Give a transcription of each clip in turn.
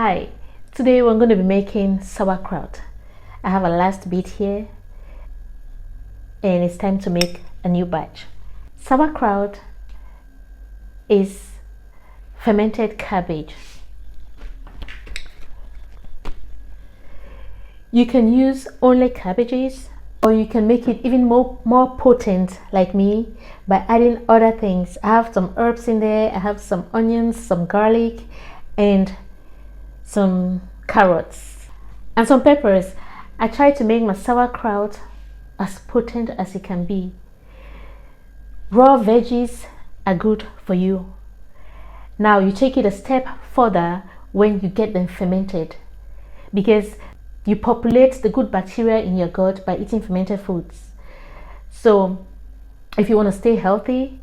Hi, today we're going to be making sauerkraut. I have a last bit here and it's time to make a new batch. Sauerkraut is fermented cabbage. You can use only cabbages, or you can make it even more potent like me by adding other things. I have some herbs in there. I have some onions, some garlic, and some carrots and some peppers. I try to make my sauerkraut as potent as it can be. Raw veggies are good for you. Now you take it a step further when you get them fermented, because you populate the good bacteria in your gut by eating fermented foods. So if you want to stay healthy,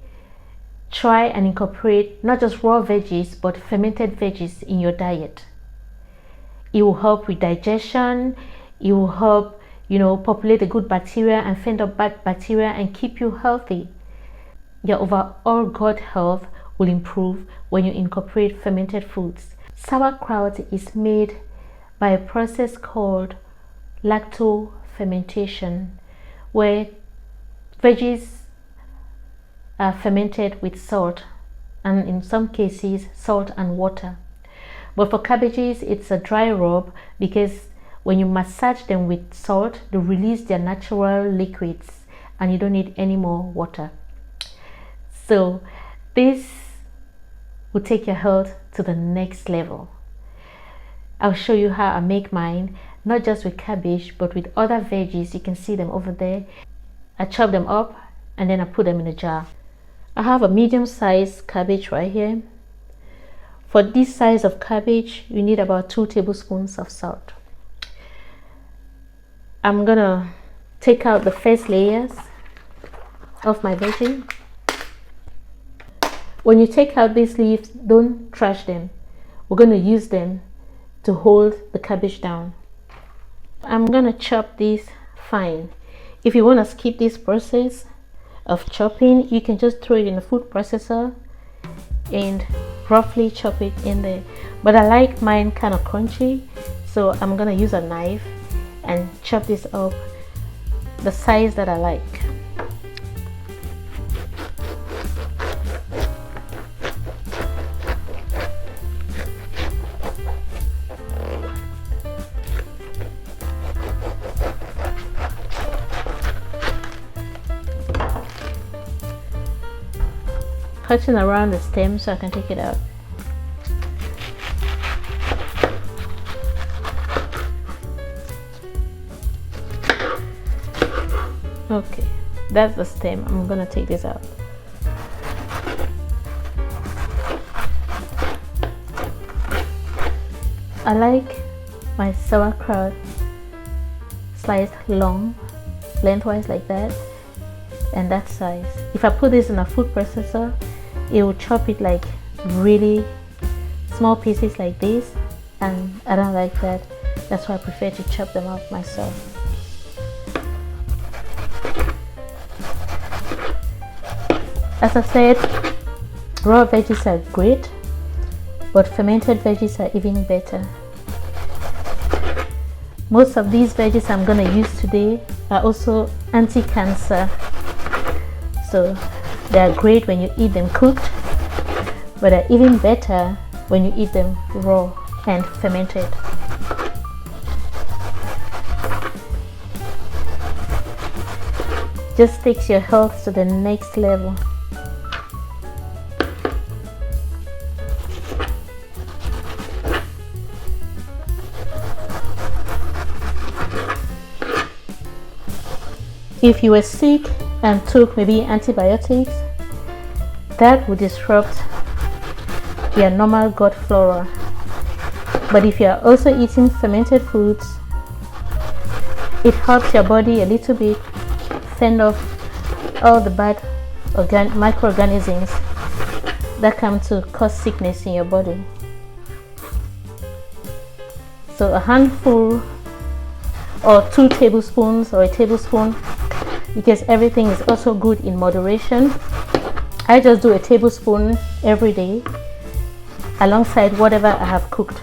try and incorporate not just raw veggies but fermented veggies in your diet. It will help with digestion. It will help, populate the good bacteria and fend off bad bacteria and keep you healthy. Your overall gut health will improve when you incorporate fermented foods. Sauerkraut is made by a process called lacto-fermentation, where veggies are fermented with salt, and in some cases salt and water. But for cabbages, it's a dry rub, because when you massage them with salt, they release their natural liquids and you don't need any more water. So this will take your health to the next level. I'll show you how I make mine, not just with cabbage but with other veggies. You can see them over there. I chop them up and then I put them in a jar. I have a medium-sized cabbage right here. For this size of cabbage, you need about 2 tablespoons of salt. I'm gonna take out the first layers of my veggie. When you take out these leaves, don't trash them. We're gonna use them to hold the cabbage down. I'm gonna chop these fine. If you wanna skip this process of chopping, you can just throw it in a food processor and roughly chop it in there, but I like mine kind of crunchy, so I'm gonna use a knife and chop this up the size that I like. Cutting around the stem so I can take it out. Okay, that's the stem. I'm gonna take this out. I like my sauerkraut sliced long, lengthwise like that, and that size. If I put this in a food processor, it will chop it like really small pieces like this, and I don't like that. That's why I prefer to chop them up myself. As I said, raw veggies are great, but fermented veggies are even better. Most of these veggies I'm going to use today are also anti-cancer, so they are great when you eat them cooked, but they're even better when you eat them raw and fermented. Just takes your health to the next level. If you were sick and took maybe antibiotics, that would disrupt your normal gut flora. But if you are also eating fermented foods, it helps your body a little bit fend off all the bad microorganisms that come to cause sickness in your body. So a handful or 2 tablespoons or a tablespoon, because everything is also good in moderation. I just do a tablespoon every day alongside whatever I have cooked.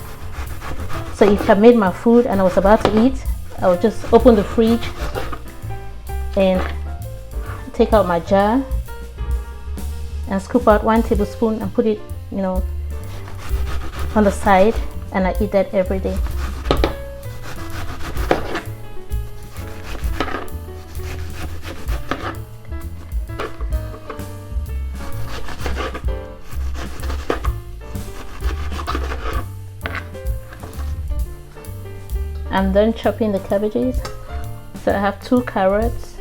So if I made my food and I was about to eat, I would just open the fridge and take out my jar and scoop out 1 tablespoon and put it, on the side, and I eat that every day. I'm done chopping the cabbages. So I have 2 carrots.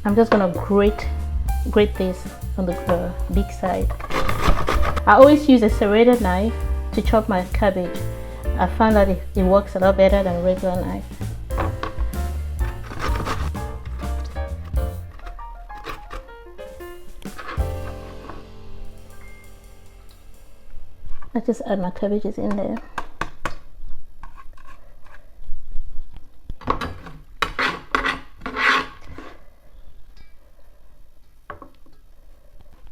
I'm just gonna grate this on the big side. I always use a serrated knife to chop my cabbage. I found that it works a lot better than a regular knife. I just add my cabbages in there.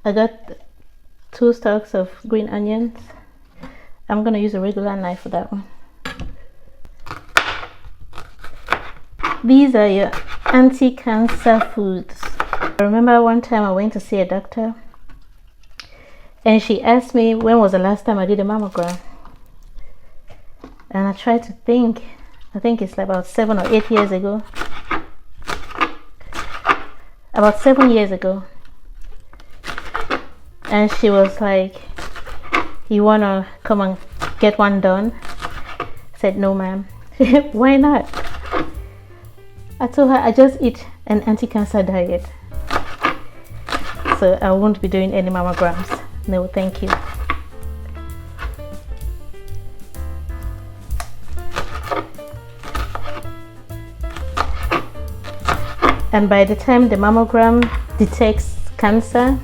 I got 2 stalks of green onions. I'm gonna use a regular knife for that one. These are your anti-cancer foods. I remember one time I went to see a doctor and she asked me when was the last time I did a mammogram. And I tried to think. I think it's like about 7 or 8 years ago. About 7 years ago. And she was like, "You wanna come and get one done?" I said, "No, ma'am." "Why not?" I told her I just eat an anti-cancer diet, so I won't be doing any mammograms. No, thank you. And by the time the mammogram detects cancer,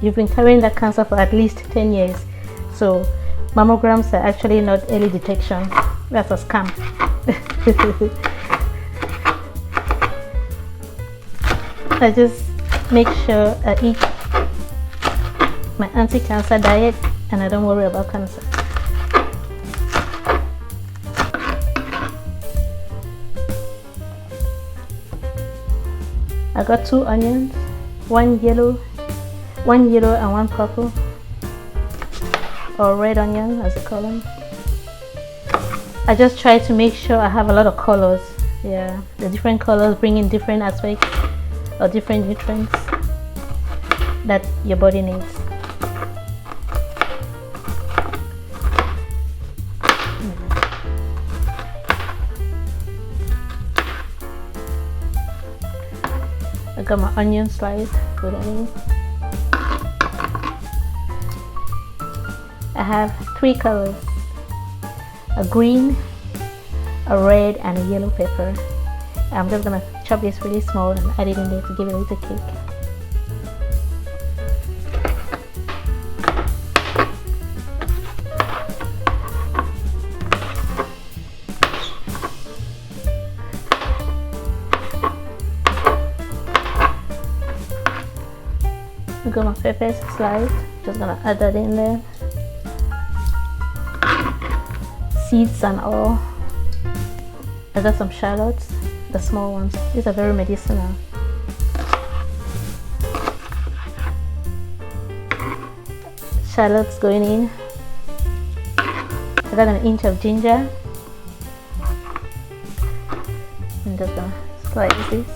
you've been carrying that cancer for at least 10 years. So mammograms are actually not early detection. That's a scam. I just make sure I eat my anti-cancer diet and I don't worry about cancer. I got 2 onions, one yellow and one purple, or red onion as they call them. I just try to make sure I have a lot of colors. Yeah, the different colors bring in different aspects or different nutrients that your body needs. I got my onion sliced, put it in. I have 3 colors, a green, a red, and a yellow pepper. I'm just gonna chop this really small and add it in there to give it a little kick. I got my peppers sliced, just gonna add that in there. Seeds and all. I got some shallots, the small ones. These are very medicinal. Shallots going in. I got an inch of ginger. I'm just gonna slice this.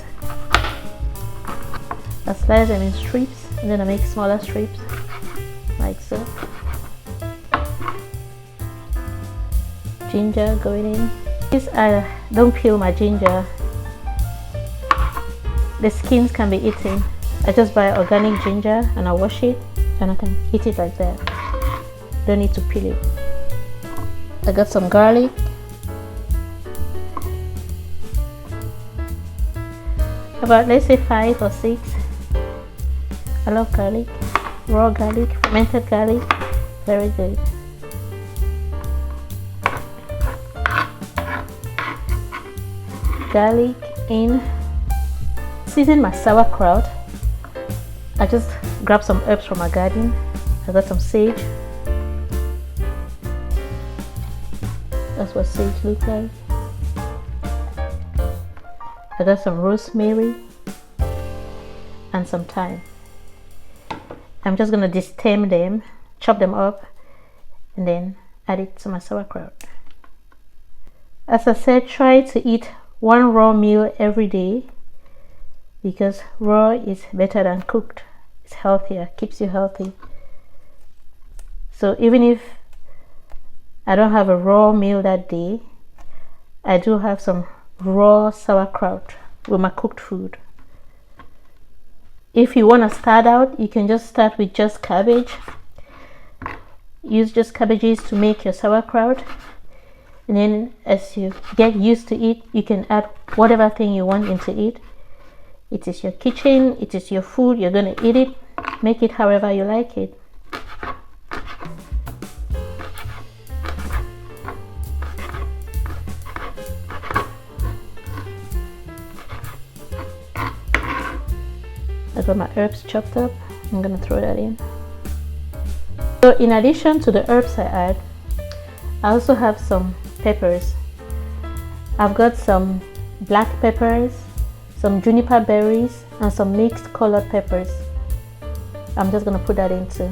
I slice them in strips and then I make smaller strips like so. Ginger going in. This I don't peel my ginger. The skins can be eaten. I just buy organic ginger and I wash it and I can eat it like that. Don't need to peel it. I got some garlic. About, let's say, 5 or 6. I love garlic. Raw garlic, fermented garlic, very good. Garlic in. Season my sauerkraut. I just grabbed some herbs from my garden. I got some sage, That's what sage looks like. I got some rosemary and some thyme. I'm just gonna destem them, chop them up, and then add it to my sauerkraut. As I said, try to eat one raw meal every day, because raw is better than cooked. It's healthier, keeps you healthy. So even if I don't have a raw meal that day, I do have some raw sauerkraut with my cooked food. If you want to start out, you can just start with just cabbage. Use just cabbages to make your sauerkraut, and then as you get used to it, you can add whatever thing you want into it. It is your kitchen, it is your food, you're going to eat it. Make it however you like it. I got my herbs chopped up. I'm gonna throw that in. So in addition to the herbs I add, I also have some peppers. I've got some black peppers, some juniper berries, and some mixed colored peppers. I'm just gonna put that in too.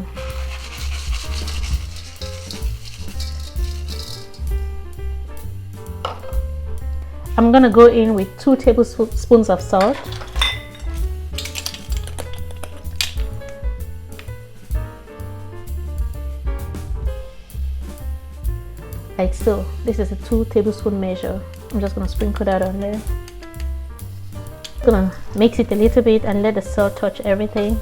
I'm gonna go in with 2 tablespoons of salt. Like so. This is a 2 tablespoon measure. I'm just gonna sprinkle that on there. I'm gonna mix it a little bit and let the salt touch everything.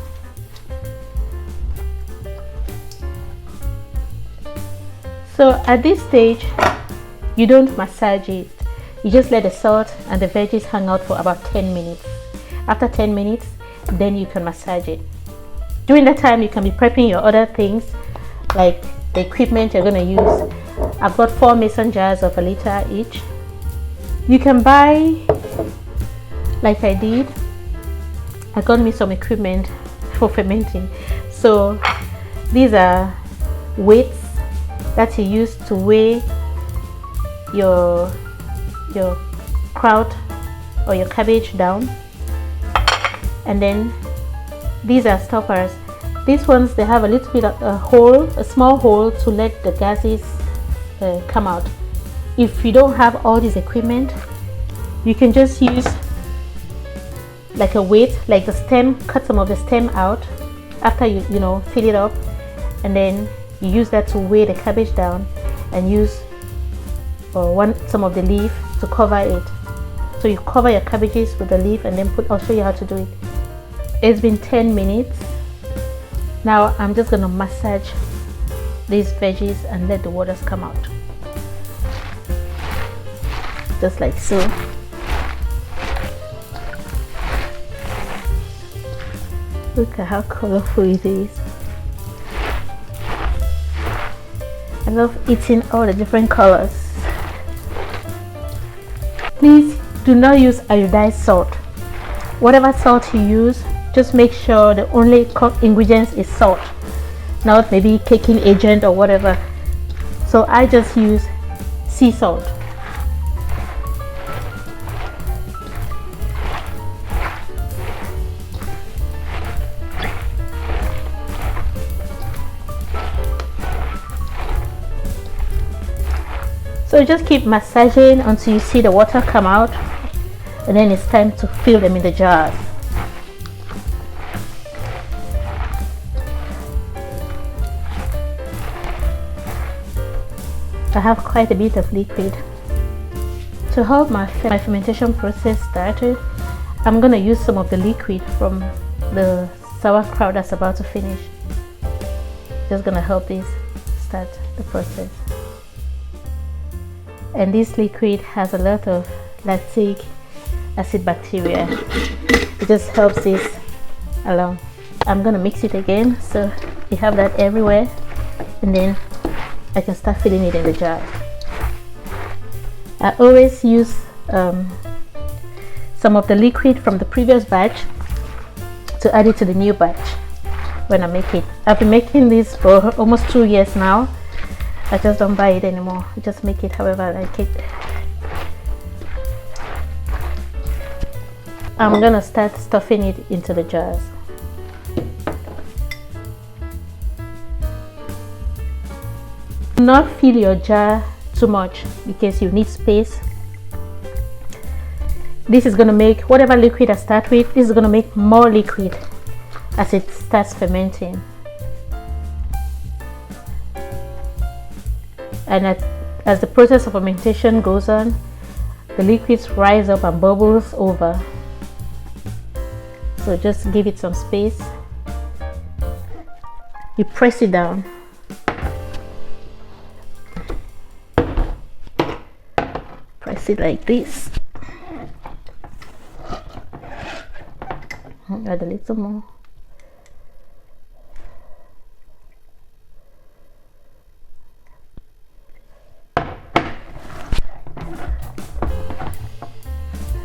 So at this stage, you don't massage it. You just let the salt and the veggies hang out for about 10 minutes. After 10 minutes, then you can massage it. During that time, you can be prepping your other things, like the equipment you're gonna use. I've got 4 mason jars of 1 liter each. You can buy, like I did, I got me some equipment for fermenting. So these are weights that you use to weigh your kraut or your cabbage down. And then these are stoppers. These ones, they have a little bit of a hole, a small hole to let the gases come out. If you don't have all this equipment, you can just use like a weight, like the stem, cut some of the stem out after you fill it up, and then you use that to weigh the cabbage down, and use some of the leaf to cover it. So you cover your cabbages with the leaf and then I'll show you how to do it. It's been 10 minutes. Now I'm just gonna massage these veggies and let the waters come out, just like so. Look at how colorful it is. I love eating all the different colors. Please do not use iodized salt. Whatever salt you use, just make sure the only ingredients is salt, not maybe caking agent or whatever. So I just use sea salt. So just keep massaging until you see the water come out, and then it's time to fill them in the jars. I have quite a bit of liquid. To help my fermentation process started, I'm going to use some of the liquid from the sauerkraut that's about to finish. Just going to help this start the process. And this liquid has a lot of lactic acid bacteria. It just helps this along. I'm going to mix it again so you have that everywhere, and then I can start filling it in the jar. I always use some of the liquid from the previous batch to add it to the new batch when I make it. I've been making this for almost 2 years now, I just don't buy it anymore. I just make it however I like it. I'm gonna start stuffing it into the jars. Do not fill your jar too much because you need space. This is gonna make whatever liquid I start with, this is gonna make more liquid as it starts fermenting. And as the process of fermentation goes on, the liquids rise up and bubbles over. So just give it some space. You press it down. Press it like this. Add a little more.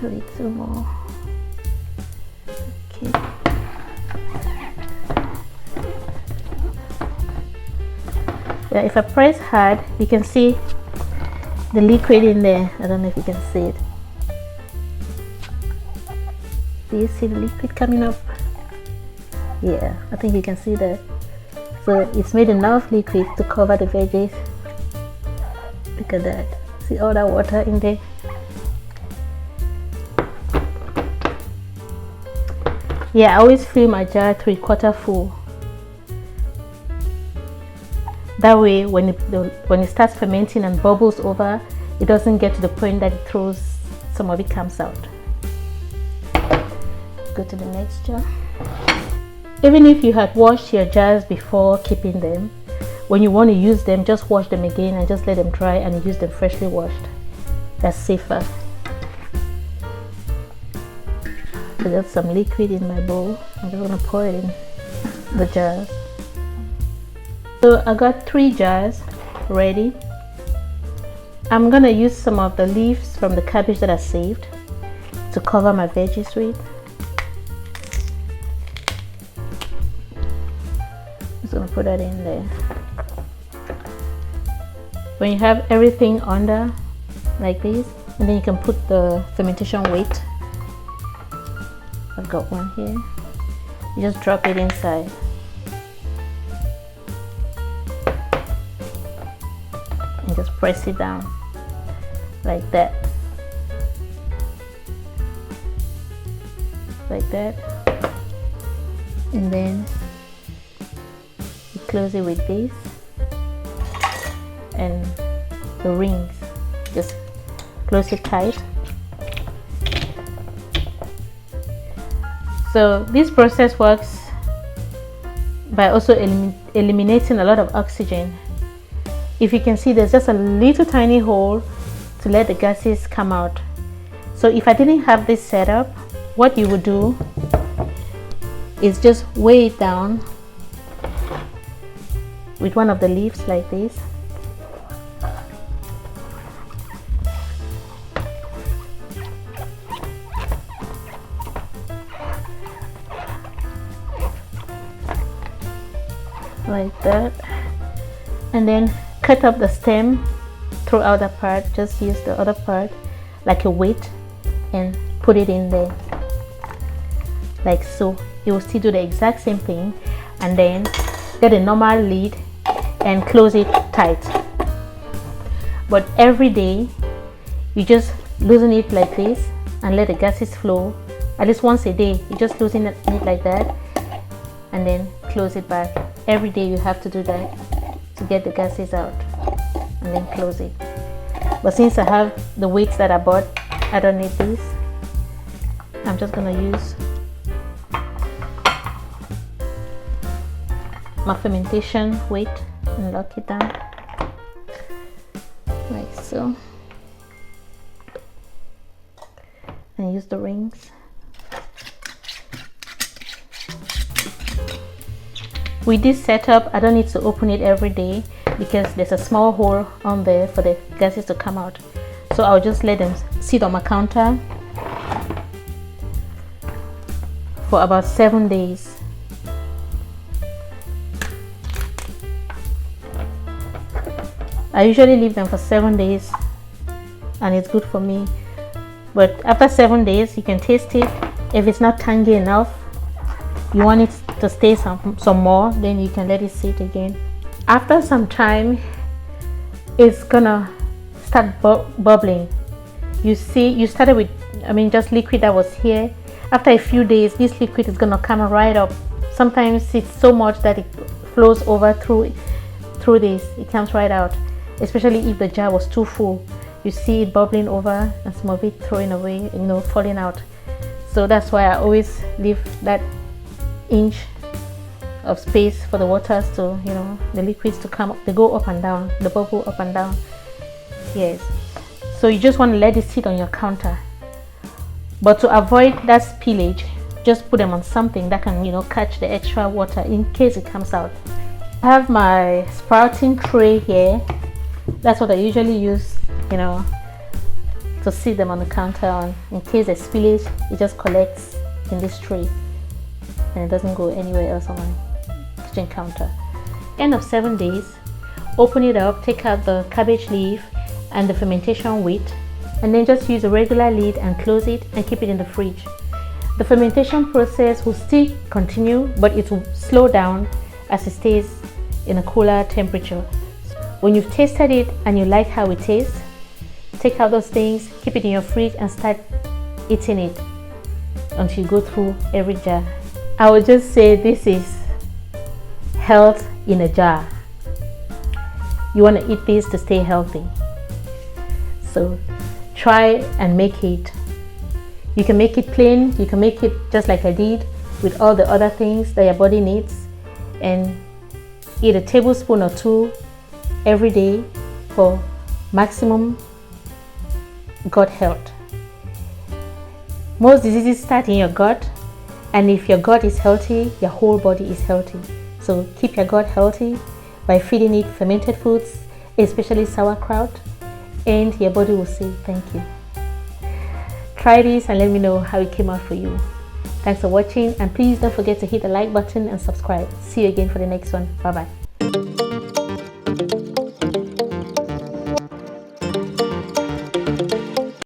A little more. Okay. Yeah, if I press hard, you can see the liquid in there. I don't know if you can see it. Do you see the liquid coming up? Yeah, I think you can see that. So it's made enough liquid to cover the veggies. Look at that. See all that water in there? Yeah, I always fill my jar 3/4 full. That way, when it starts fermenting and bubbles over, it doesn't get to the point that it throws, some of it comes out. Go to the next jar. Even if you had washed your jars before keeping them, when you want to use them, just wash them again and just let them dry and use them freshly washed. That's safer. I got some liquid in my bowl. I'm just gonna pour it in the jars. So I got 3 jars ready. I'm gonna use some of the leaves from the cabbage that I saved to cover my veggies with. Just gonna put that in there. When you have everything under like this, and then you can put the fermentation weight. I've got one here. You just drop it inside. And just press it down like that. Like that. And then you close it with this and the rings. Just close it tight. So this process works by also eliminating a lot of oxygen. If you can see, there's just a little tiny hole to let the gases come out. So if I didn't have this set up, what you would do is just weigh it down with one of the leaves like this. Like that, and then cut up the stem throughout the part. Just use the other part like a weight and put it in there like so. You will still do the exact same thing, and then get a normal lid and close it tight. But every day you just loosen it like this and let the gases flow. At least once a day you just loosen it like that and then close it back. Every day you have to do that to get the gases out, and then close it. But since I have the weights that I bought, I don't need this. I'm just gonna use my fermentation weight and lock it down like so, and use the rings. With this setup, I don't need to open it every day because there's a small hole on there for the gases to come out. So I'll just let them sit on my counter for about 7 days. I usually leave them for 7 days and it's good for me. But after 7 days, you can taste it. If it's not tangy enough, you want it to stay some more, then you can let it sit again. After some time, it's gonna start bubbling. You see, you started with, just liquid that was here. After a few days, this liquid is gonna come right up. Sometimes it's so much that it flows over through this. It comes right out, especially if the jar was too full. You see it bubbling over and some of it throwing away, falling out. So that's why I always leave that inch of space for the waters to, the liquids to come up. They go up and down, the bubble up and down. Yes. So you just want to let it sit on your counter. But to avoid that spillage, just put them on something that can, catch the extra water in case it comes out. I have my sprouting tray here. That's what I usually use, to sit them on the counter on. In case there's spillage, it just collects in this tray and it doesn't go anywhere else on my kitchen counter. End of 7 days, open it up, take out the cabbage leaf and the fermentation wheat, and then just use a regular lid and close it and keep it in the fridge. The fermentation process will still continue, but it will slow down as it stays in a cooler temperature. When you've tasted it and you like how it tastes, take out those things, keep it in your fridge and start eating it until you go through every jar. I would just say this is health in a jar. You want to eat this to stay healthy. So try and make it. You can make it plain, you can make it just like I did with all the other things that your body needs, and eat a tablespoon or 2 every day for maximum gut health. Most diseases start in your gut, and if your gut is healthy, your whole body is healthy. So keep your gut healthy by feeding it fermented foods, especially sauerkraut, and your body will say thank you. Try this and let me know how it came out for you. Thanks for watching, and please don't forget to hit the like button and subscribe. See you again for the next one. Bye bye.